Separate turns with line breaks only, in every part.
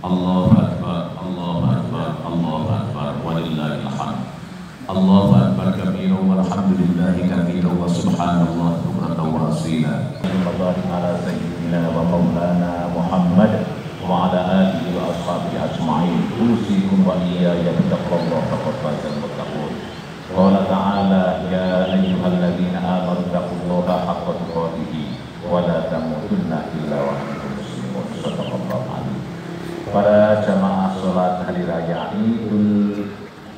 Allahu Akbar, Allahu Akbar, Allahu Akbar, walillahil hamd. Allahu Akbar kabira walhamdulillahi kabira wa subhanallah bukratan wa asila. Sallallahu ala sayyidina wa maulana Muhammad wa ala alihi wa ashabihi ajma'in. Usikum wa iyaya bittaqwallahi faqad fazal muttaqun. Qala ta'ala ya ayyuhalladzina amanu taqullaha haqqa tuqatih wa la tamutunna illa wa antum muslimun. Shadaqallahu alaihi. Para jamaah sholat hari raya Idul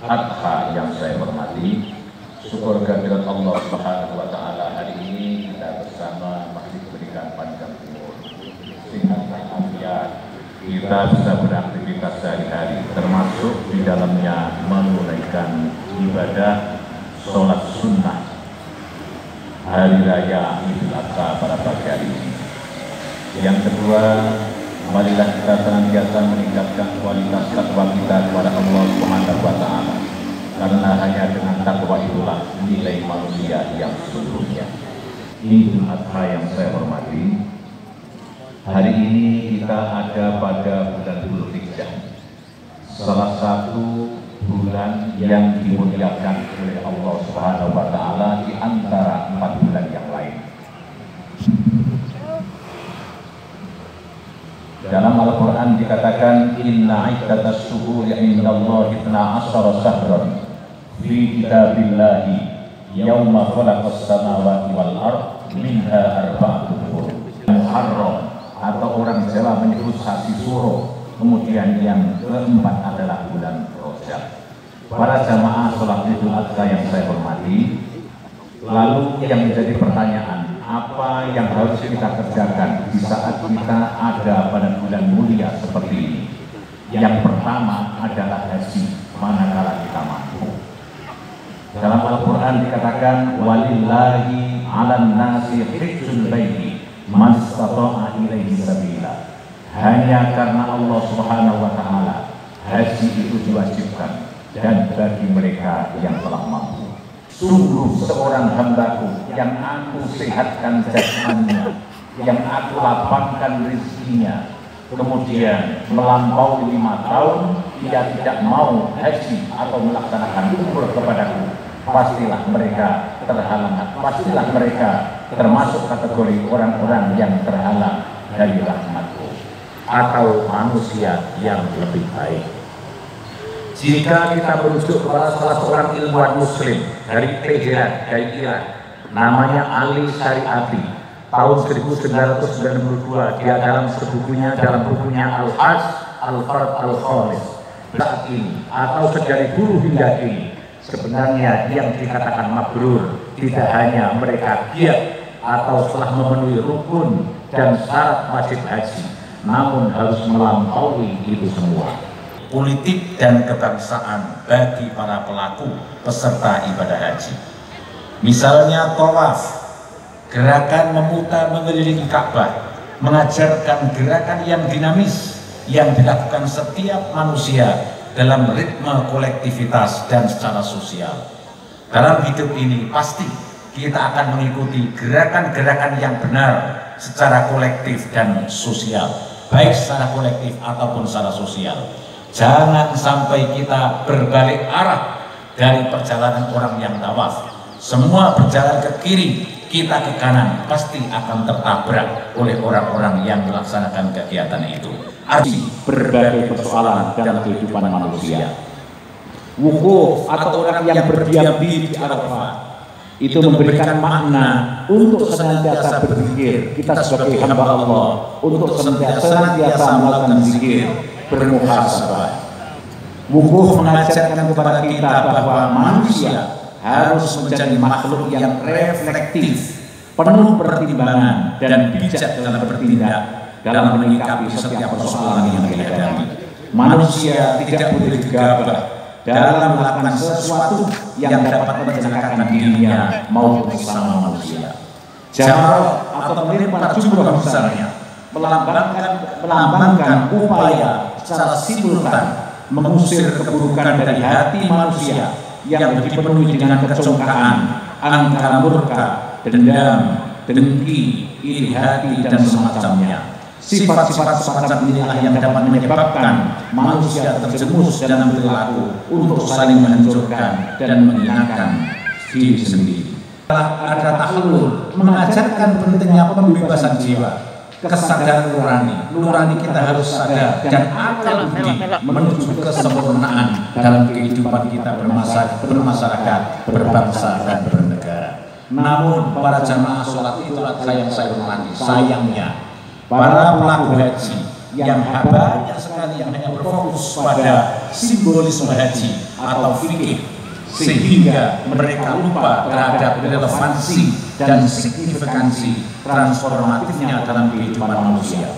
Adha yang saya hormati, syukur kehadirat Allah Subhanahu wa taala, hari ini kita bersama masih diberikan panjang umur, sehat walafiat, kita bisa beraktivitas sehari-hari, termasuk di dalamnya menunaikan ibadah sholat sunnah hari raya Idul Adha pada pagi hari ini. Yang kedua, marilah kita senantiasa meningkatkan kualitas takwa kita kepada Allah Subhanahu wa taala. Karena hanya dengan takwa itulah nilai manusia yang sesungguhnya. Idul Adha yang saya hormati, hari ini kita ada pada bulan Dzulhijjah, salah satu bulan yang dimuliakan oleh Allah Subhanahu wa taala di antara 4 bulan yang lain. Dalam Al-Quran dikatakan inna iddatas syuhuri indallahi 12 syahran fi kitabillahi yauma khalaqas samawati wal ard minha arba'atun hurum. Muharram atau orang Jawa menyebut Sasi Suro, kemudian yang keempat adalah bulan Rajab. Para jamaah sholat Idul Adha yang saya hormati, lalu yang menjadi pertanyaan, apa yang harus kita kerjakan di saat kita ada pada bulan mulia seperti ini? Yang pertama adalah haji, manakala kita mampu. Dalam Al-Quran dikatakan walillahi 'alan nasi hijjul baiti man istata'a ilaihi sabila. Hanya karena Allah Subhanahu wa taala haji itu diwajibkan dan bagi mereka yang telah mampu. Sungguh seorang hambaku yang aku sehatkan jasmaninya, yang aku lapangkan rezekinya, kemudian melampaui 5 tahun dia tidak mau haji atau melaksanakan umroh kepadaku, pastilah mereka terhalang, pastilah mereka termasuk kategori orang-orang yang terhalang dari rahmatku atau manusia yang lebih baik. Jika kita merujuk kepada salah seorang ilmuwan muslim dari Teheran, dari Iran, namanya Ali Syariati, tahun 1992, dia dalam bukunya Al-Hajj Al-Fard Al-Khalis, saat ini atau sejak dulu hingga kini, sebenarnya yang dikatakan mabrur tidak hanya mereka giat atau telah memenuhi rukun dan syarat wajib haji, namun harus melampaui itu semua. Politik dan kebangsaan bagi para pelaku peserta ibadah haji. Misalnya tawaf, gerakan memutar mengelilingi Ka'bah, mengajarkan gerakan yang dinamis yang dilakukan setiap manusia dalam ritme kolektivitas dan secara sosial. Dalam hidup ini pasti kita akan mengikuti gerakan-gerakan yang benar secara kolektif dan sosial, baik secara kolektif ataupun secara sosial. Jangan sampai kita berbalik arah dari perjalanan orang yang tawaf. Semua berjalan ke kiri, kita ke kanan, pasti akan tertabrak oleh orang-orang yang melaksanakan kegiatan itu. Arti berbagai persoalan dalam kehidupan manusia. Wukuf atau orang yang berdiam diri di Arafah itu memberikan makna untuk senantiasa berzikir. Kita sebagai hamba Allah untuk senantiasa melakukan zikir, bermuhasabah. Wukuf mengajarkan kepada kita bahwa manusia harus menjadi makhluk yang reflektif, penuh pertimbangan dan bijak dalam bertindak dalam menyikapi setiap persoalan yang dihadapi. Manusia tidak boleh gegabah dalam melakukan sesuatu yang dapat mencelakakan dirinya maupun sesama manusia. Jamrah atau melempar jumroh misalnya melambangkan upaya secara simultan mengusir keburukan dari hati manusia yang dipenuhi dengan kecongkaan, angka murka, dendam, dengki, iri hati dan semacamnya. Sifat-sifat semacam inilah yang dapat menyebabkan manusia terjerumus dalam perilaku untuk saling menghancurkan dan menghinakan diri sendiri. Ada tahlul mengajarkan pentingnya pembebasan jiwa, kesadaran nurani kita harus sadar dan akal budi menuju kesempurnaan dalam kehidupan kita bermasyarakat, berbangsa dan bernegara. Namun para jamaah sholat Idul Adha yang saya hormati, sayangnya para pelaku haji yang banyak sekali yang hanya berfokus pada simbolisme haji atau fikih, sehingga mereka lupa terhadap relevansi dan signifikansi transformatifnya dalam kehidupan manusia.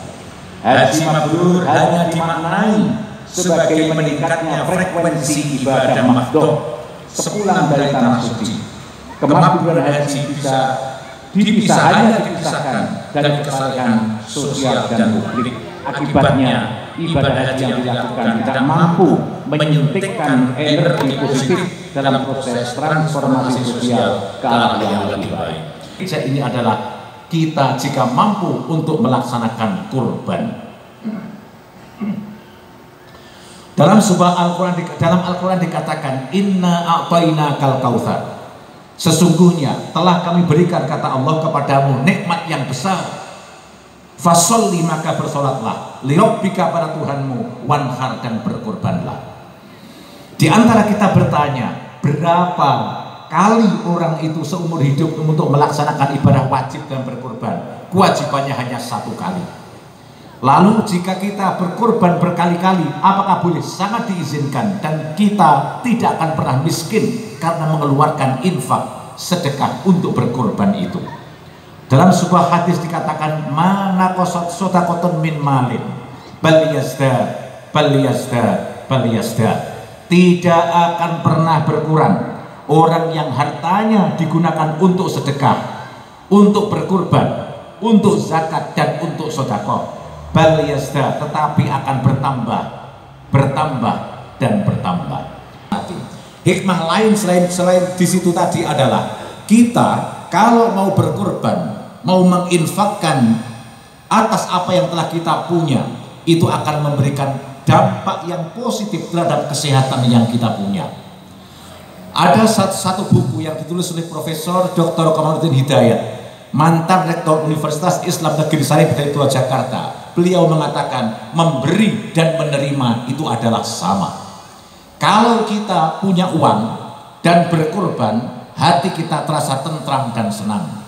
Haji mabrur hanya dimaknai sebagai meningkatnya frekuensi ibadah mafdhah sepulang dari tanah suci. Kemakburan haji hanya dipisahkan dari kesalahan sosial dan publik. Akibatnya ibadah haji yang dilakukan tidak mampu menyuntikkan energi positif dalam proses transformasi sosial ke arah yang lebih baik. Ini adalah kita jika mampu untuk melaksanakan kurban. Dalam sebuah Al-Quran dikatakan inna a'tainakal kautsar. Sesungguhnya telah kami berikan, kata Allah, kepadamu nikmat yang besar. Fasholli, maka bersolatlah, lirabbika, pada Tuhanmu, wanhar, dan berkorbanlah. Di antara kita bertanya, berapa kali orang itu seumur hidup untuk melaksanakan ibadah wajib dan berkorban? Kewajibannya hanya 1 kali. Lalu jika kita berkorban berkali-kali, apakah boleh? Sangat diizinkan, dan kita tidak akan pernah miskin karena mengeluarkan infak, sedekah untuk berkorban itu. Dalam sebuah hadis dikatakan, mana qasat shadaqatun min malin bal yazdad. Tidak akan pernah berkurang orang yang hartanya digunakan untuk sedekah, untuk berkorban, untuk zakat, dan untuk sedekah. Bal yazdad, tetapi akan bertambah dan bertambah. Hikmah lain selain di situ tadi adalah kita kalau mau berkorban, mau menginfakkan atas apa yang telah kita punya, itu akan memberikan dampak yang positif terhadap kesehatan yang kita punya. Ada satu buku yang ditulis oleh Profesor Dr. Kamarudin Hidayat, mantan Rektor Universitas Islam Negeri Sari Hidayatullah Jakarta. Beliau mengatakan memberi dan menerima itu adalah sama. Kalau kita punya uang dan berkorban, hati kita terasa tentram dan senang.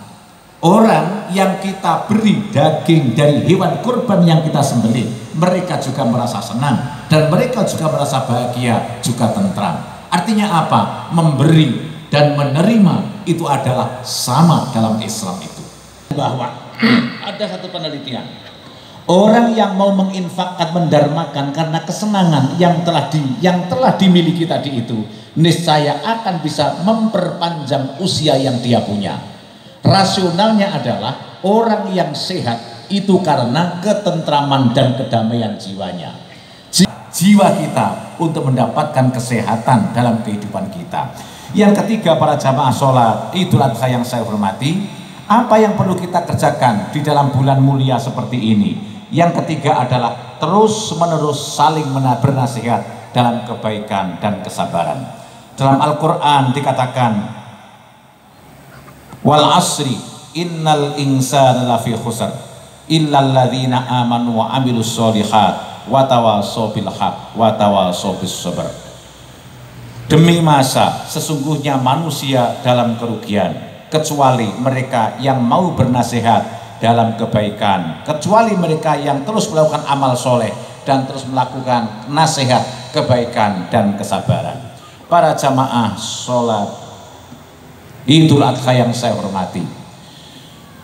Orang yang kita beri daging dari hewan kurban yang kita sembelih, mereka juga merasa senang dan mereka juga merasa bahagia, juga tentram. Artinya apa? Memberi dan menerima itu adalah sama dalam Islam itu. Bahwa ada satu penelitian, orang yang mau menginfakkan, mendarmakan karena kesenangan yang telah dimiliki tadi itu, niscaya akan bisa memperpanjang usia yang dia punya. Rasionalnya adalah orang yang sehat itu karena ketentraman dan kedamaian jiwanya. Jiwa kita untuk mendapatkan kesehatan dalam kehidupan kita. Yang ketiga, para jamaah sholat Idul Adha yang saya hormati, apa yang perlu kita kerjakan di dalam bulan mulia seperti ini? Yang ketiga adalah terus-menerus saling bernasihat dalam kebaikan dan kesabaran. Dalam Al-Quran dikatakan, wal asri innal insana lafi khusr illal ladzina amanu wa amilus sholihat wa tawassaw bil haqq wa tawassaw bis sabr. Demi masa, sesungguhnya manusia dalam kerugian kecuali mereka yang mau bernasihat dalam kebaikan, kecuali mereka yang terus melakukan amal soleh dan terus melakukan nasihat kebaikan dan kesabaran. Para jamaah sholat Idul Adha yang saya hormati,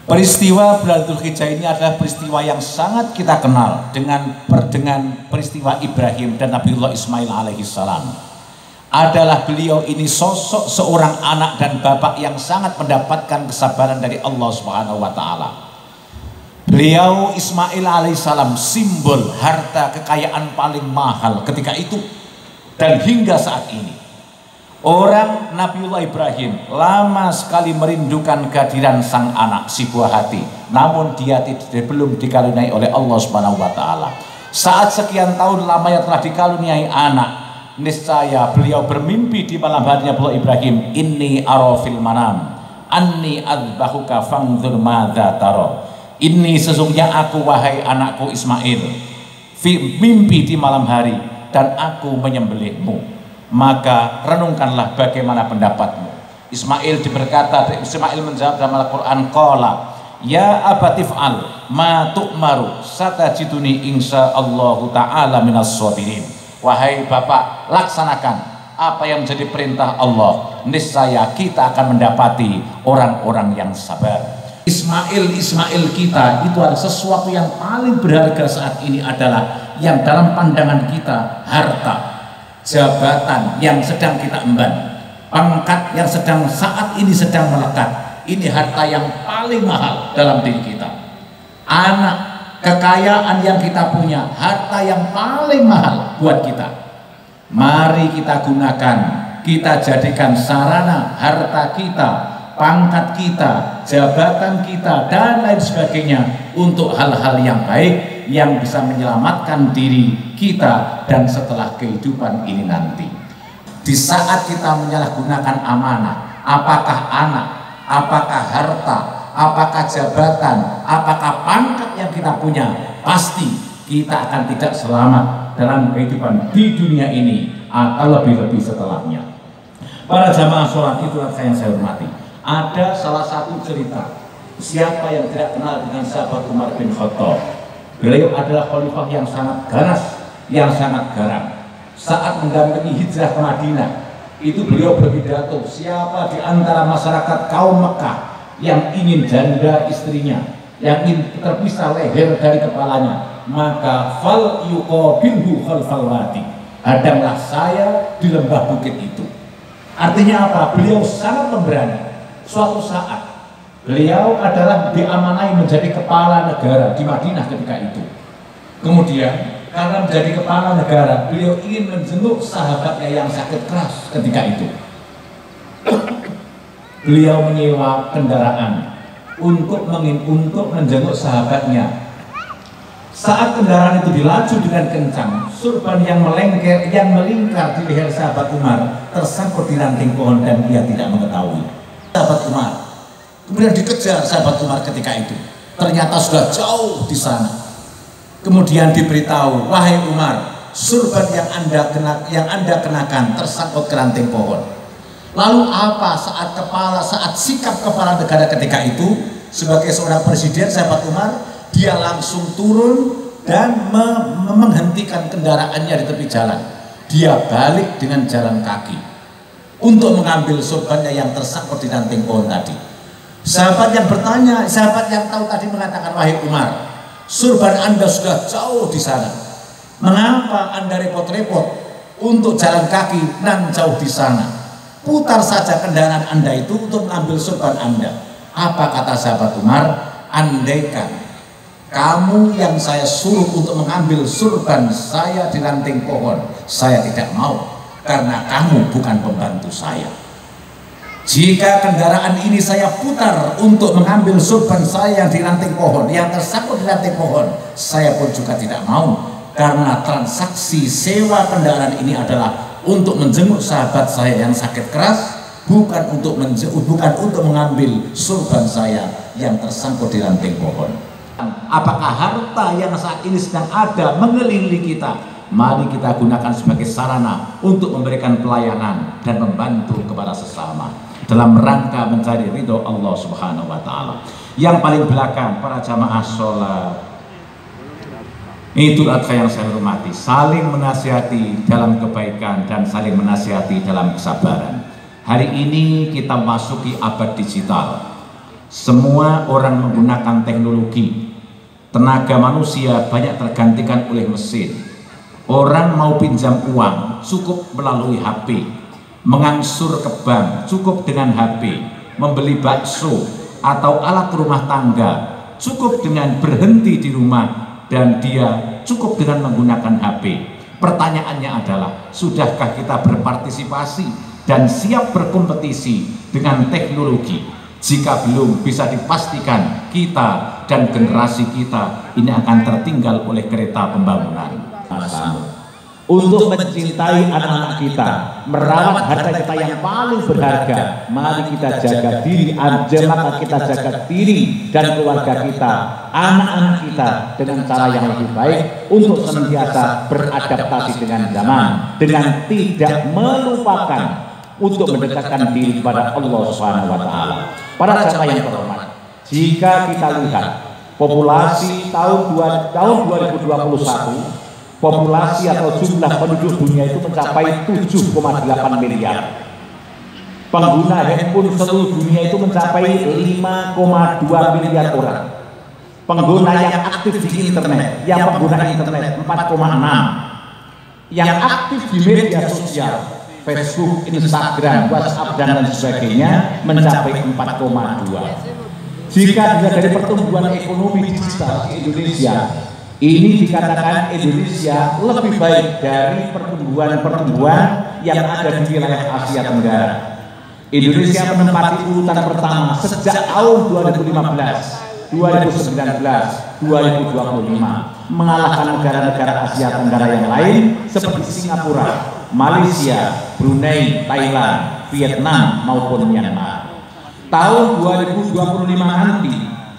peristiwa bulan Dzulhijjah ini adalah peristiwa yang sangat kita kenal dengan peristiwa Ibrahim dan Nabiullah Ismail alaihissalam. Adalah beliau ini sosok seorang anak dan bapak yang sangat mendapatkan kesabaran dari Allah Subhanahu wa Ta'ala. Beliau Ismail alaihissalam simbol harta kekayaan paling mahal ketika itu dan hingga saat ini. Orang Nabiullah Ibrahim lama sekali merindukan kehadiran sang anak, si buah hati, namun dia belum dikaruniai oleh Allah Subhanahu wa taala. Saat sekian tahun lamanya telah dikaruniai anak, niscaya beliau bermimpi di malam harinya Nabiullah Ibrahim, inni ara fil manam anni adzbahuka fangdzur madza tara. Ini sesungguhnya aku wahai anakku Ismail, mimpi di malam hari dan aku menyembelihmu, maka renungkanlah bagaimana pendapatmu. Ismail menjawab dalam Al-Quran, qala ya abatif'al ma tu'maru satajiduni insyaallahu ta'ala minas sabirin. Wahai bapak, laksanakan apa yang menjadi perintah Allah, niscaya kita akan mendapati orang-orang yang sabar. Ismail kita itu adalah sesuatu yang paling berharga saat ini adalah yang dalam pandangan kita harta, jabatan yang sedang kita emban, pangkat yang saat ini sedang melekat. Ini harta yang paling mahal dalam diri kita. Anak, kekayaan yang kita punya, harta yang paling mahal buat kita. Mari kita gunakan, kita jadikan sarana harta kita, pangkat kita, jabatan kita, dan lain sebagainya untuk hal-hal yang baik yang bisa menyelamatkan diri kita dan setelah kehidupan ini nanti. Di saat kita menyalahgunakan amanah, apakah anak, apakah harta, apakah jabatan, apakah pangkat yang kita punya, pasti kita akan tidak selamat dalam kehidupan di dunia ini atau lebih-lebih setelahnya. Para jamaah sholat itu yang saya hormati, ada salah satu cerita, siapa yang tidak kenal dengan sahabat Umar bin Khattab. Beliau adalah khalifah yang sangat ganas, yang sangat garang. Saat mendampingi hijrah ke Madinah, itu beliau berpidato, siapa di antara masyarakat kaum Mekah yang ingin janda istrinya, yang ingin terpisah leher dari kepalanya, maka fal yuqabilhu khalfal wadi, hadanglah saya di lembah bukit itu. Artinya apa? Beliau sangat pemberani. Suatu saat beliau adalah diamanai menjadi kepala negara di Madinah ketika itu. Kemudian karena menjadi kepala negara, beliau ingin menjenguk sahabatnya yang sakit keras ketika itu. Beliau menyewa kendaraan untuk menjenguk sahabatnya. Saat kendaraan itu dilaju dengan kencang, surban yang melingkar di leher sahabat Umar tersangkut di ranting pohon dan dia tidak mengetahui. Sahabat Umar kemudian dikejar sahabat Umar ketika itu, ternyata sudah jauh di sana. Kemudian diberitahu, wahai Umar, surban yang anda kenakan tersangkut ke ranting pohon. Lalu apa saat sikap kepala negara ketika itu sebagai seorang presiden sahabat Umar? Dia langsung turun dan menghentikan kendaraannya di tepi jalan. Dia balik dengan jalan kaki untuk mengambil surbannya yang tersangkut di ranting pohon tadi. Sahabat yang bertanya, sahabat yang tahu tadi mengatakan, wahai Umar, surban anda sudah jauh di sana, mengapa anda repot-repot untuk jalan kaki dan jauh di sana? Putar saja kendaraan anda itu untuk mengambil surban anda. Apa kata sahabat Umar? Andaikan kamu yang saya suruh untuk mengambil surban saya di ranting pohon, saya tidak mau, karena kamu bukan pembantu saya. Jika kendaraan ini saya putar untuk mengambil surban saya yang di ranting pohon, yang tersangkut di ranting pohon, saya pun juga tidak mau, karena transaksi sewa kendaraan ini adalah untuk menjenguk sahabat saya yang sakit keras, bukan untuk mengambil surban saya yang tersangkut di ranting pohon. Apakah harta yang saat ini sedang ada mengelilingi kita? Mari kita gunakan sebagai sarana untuk memberikan pelayanan dan membantu kepada sesama dalam rangka mencari ridho Allah Subhanahu wa taala. Yang paling belakang, para jamaah sholat, itu yang saya hormati, saling menasihati dalam kebaikan dan saling menasihati dalam kesabaran. Hari ini kita masuki abad digital. Semua orang menggunakan teknologi. Tenaga manusia banyak tergantikan oleh mesin. Orang mau pinjam uang cukup melalui HP, mengangsur ke bank cukup dengan HP, membeli bakso atau alat rumah tangga cukup dengan berhenti di rumah dan dia cukup dengan menggunakan HP. Pertanyaannya adalah, sudahkah kita berpartisipasi dan siap berkompetisi dengan teknologi, jika belum bisa dipastikan kita dan generasi kita ini akan tertinggal oleh kereta pembangunan.
Untuk mencintai anak-anak kita, merawat harta kita yang paling berharga, mari kita jaga diri, maka kita jaga diri dan keluarga kita, anak-anak kita dengan cara yang lebih baik untuk senantiasa beradaptasi dengan zaman, dengan tidak melupakan untuk mendekatkan diri kepada Allah Subhanahu wa Ta'ala. Para jamaah yang terhormat, jika kita lihat populasi tahun 2021, populasi atau jumlah penduduk dunia itu mencapai 7,8 miliar. Pengguna handphone seluruh dunia itu mencapai 5,2 miliar orang. Pengguna yang aktif di internet, yang pengguna internet 4,6. Yang aktif di media sosial, Facebook, Instagram, WhatsApp dan lain sebagainya mencapai 4,2. Jika dilihat dari pertumbuhan ekonomi digital di Indonesia, ini dikatakan Indonesia lebih baik dari pertumbuhan yang ada di wilayah Asia Tenggara. Indonesia menempati urutan pertama sejak tahun 2015, 2019, 2025, mengalahkan negara-negara Asia Tenggara yang lain seperti Singapura, Malaysia, Brunei, Thailand, Vietnam maupun Myanmar. Tahun 2025 nanti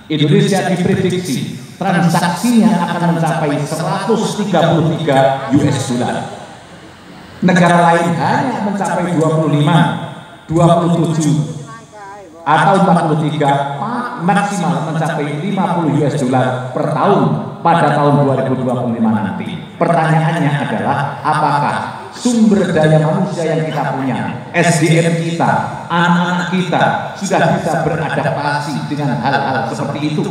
Indonesia diprediksi transaksinya akan mencapai 133 US dollar. Negara lain hanya mencapai 25, 27 atau 43, maksimal mencapai 50 US dollar per tahun pada tahun 2025 nanti. Pertanyaannya adalah, apakah sumber daya manusia yang kita punya, SDM kita, anak-anak kita sudah bisa beradaptasi dengan hal-hal seperti itu?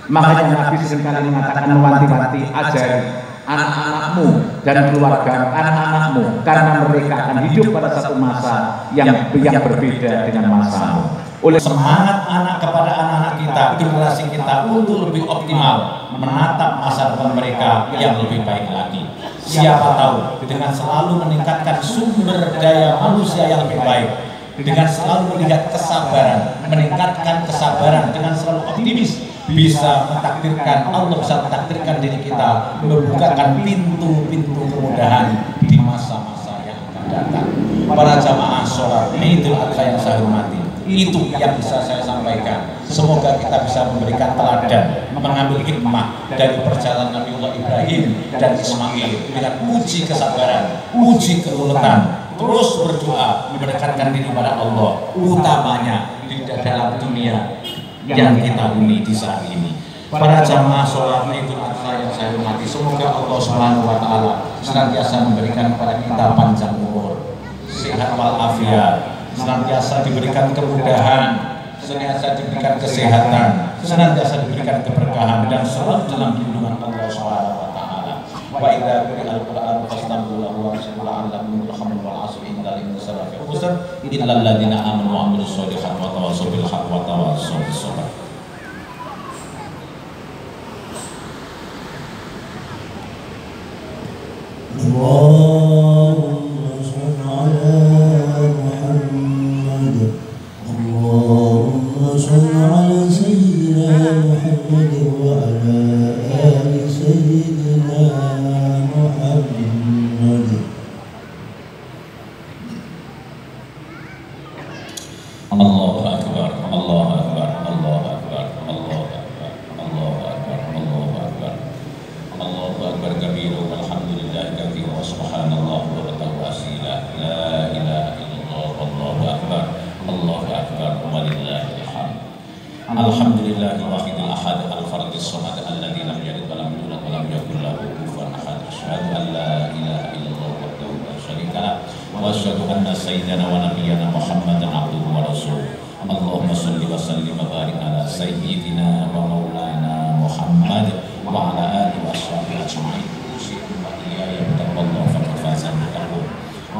Makanya Nabi seringkali mengatakan, mewanti-wanti, ajari anak-anakmu dan keluarga anak-anakmu, karena mereka akan hidup pada satu masa yang berbeda dengan masamu. Oleh
semangat anak kepada anak-anak kita, generasi kita untuk lebih optimal menatap masa depan mereka yang lebih baik lagi. Siapa tahu dengan selalu meningkatkan sumber daya manusia yang lebih baik, dengan selalu melihat kesabaran, meningkatkan kesabaran, dengan selalu optimis, bisa mentakdirkan, Allah bisa mentakdirkan diri kita membukakan pintu-pintu kemudahan di masa-masa yang akan datang. Para jamaah sholat Idul Adha yang saya hormati, itu yang bisa saya sampaikan. Semoga kita bisa memberikan teladan, mengambil hikmah dari perjalanan Nabiullah Ibrahim dan Ismail dengan uji kesabaran, uji keuletan, terus berdoa mendekatkan diri pada Allah, utamanya di dalam dunia yang kita huni di saat ini. Para jamaah sholat Idul Adha yang saya hormati, semoga Allah Subhanahu wa Ta'ala senantiasa memberikan kepada kita panjang umur, sehat walafiat, senantiasa diberikan kemudahan, senantiasa diberikan kesehatan, senantiasa diberikan keberkahan, dan selalu dalam lindungan Allah Subhanahu wa Ta'ala. Wa idza quri'al Qur'an fastami'u lahu wa ansitu la'allakum turhamun wal 'asri innal insana lafi khusr illal ladzina amanu wa 'amilus solihati wa tawassaw bil haqqi wa tawassaw bis sabr.
Allahumma shalli ala Muhammad, Allahumma shalli ala sayyidina Muhammad wa ala ali sayyidina Muhammad.
Allahu akbar, Allahu akbar, Allahu akbar, Allahu akbar, Allahu akbar, Allahu akbar, Allahu akbar kabira walhamdulillahi katsira wa subhanallah wa tawasila la ilaha illallah wallahu akbar, Allahu akbar walillahil hamd. Alhamdulillahil wahidil ahad al-fardis samad alladzi lam yalid wa lam yulad wa lam yakul lahu kufuwan ahad. Asyhadu an la ilaha illallah wahdahu la syarika lah wa asyhadu anna sayyidana wa nabiyyana Muhammadan abduhu wa rasuluh. Allahumma shalli wa sallim wa barik ala sayyidina wa maulana Muhammad wa ala alihi wa sahbihi ajma'in. Usikum wa iyaya bittaqwallah faqad faza al-muttaqun.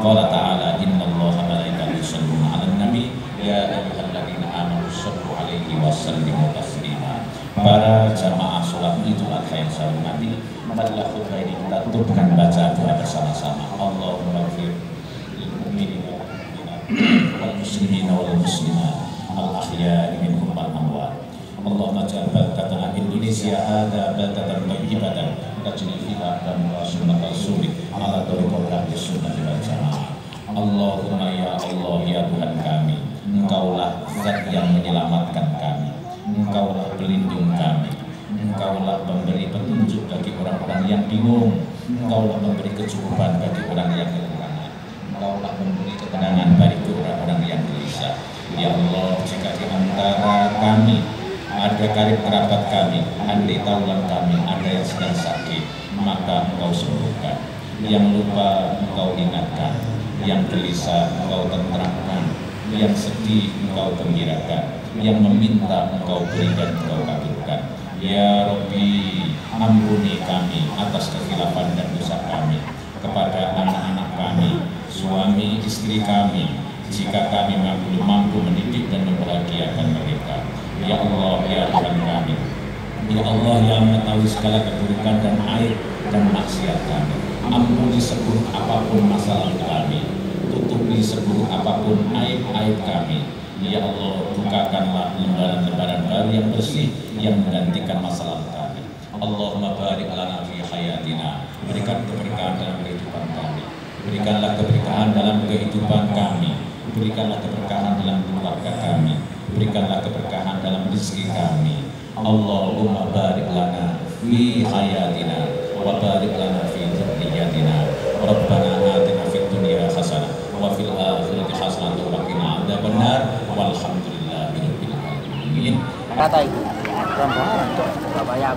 Qala ta'ala innallaha wa malaikatahu yusholluna 'alan nabi ya ayyuhalladzina amanu shallu 'alaihi wa sallimu taslima. Para jamaah salat Idul Adha yang saya hormati, marilah khutbah ini kita tutupkan baca doa bersama-sama. Allahumma ighfir lil mu'minina wal mu'minat Indonesia ada baldatan thayyibatan tajri fiha anhar sunnatul rasul ala tariqati ahli sunnah wal jamaah. Allahumma ya Allah ya Tuhan kami, Engkaulah zat yang menyelamatkan kami, Engkaulah pelindung kami, Engkaulah memberi petunjuk bagi orang-orang yang bingung, Engkaulah memberi kecukupan bagi orang yang kekurangan, Engkaulah memberi ketenangan bagi orang-orang yang gelisah. Ya Allah, jika di antara kami ada karib kerabat kami, ahli taulan kami, ada yang sedang sakit, maka Engkau sembuhkan. Yang lupa Engkau ingatkan, yang gelisah Engkau tenteramkan, yang sedih Engkau gembirakan, yang meminta Engkau beri dan Engkau kabulkan. Ya Rabbi, ampuni kami atas kekhilafan dan dosa kami kepada anak-anak kami, suami istri kami, jika kami belum mampu mendidik dan membahagiakan mereka. Ya Allah ya Tuhan kami, ya Allah yang mengetahui segala keburukan dan aib dan maksiat kami, ampuni seburuk apapun masa lalu kami, tutupi seburuk apapun aib-aib kami. Ya Allah, bukakanlah lembaran-lembaran baru yang bersih yang menggantikan masa lalu kami. Allahumma barik lana fi hayatina, berikan keberkahan dalam kehidupan kami, berikanlah keberkahan dalam kehidupan kami, berikanlah keberkahan dalam keluarga kami, berikanlah keberkahan dalam rezeki kami. Allahumma barik lana fi hayatina wa barik lana fi dzurriyyatina. Rabbana atina fid dunya hasanah wa fil akhirati hasanah wa qina adzabannar. Walhamdulillahirabbil alamin.
Kata itu. Bapak ya.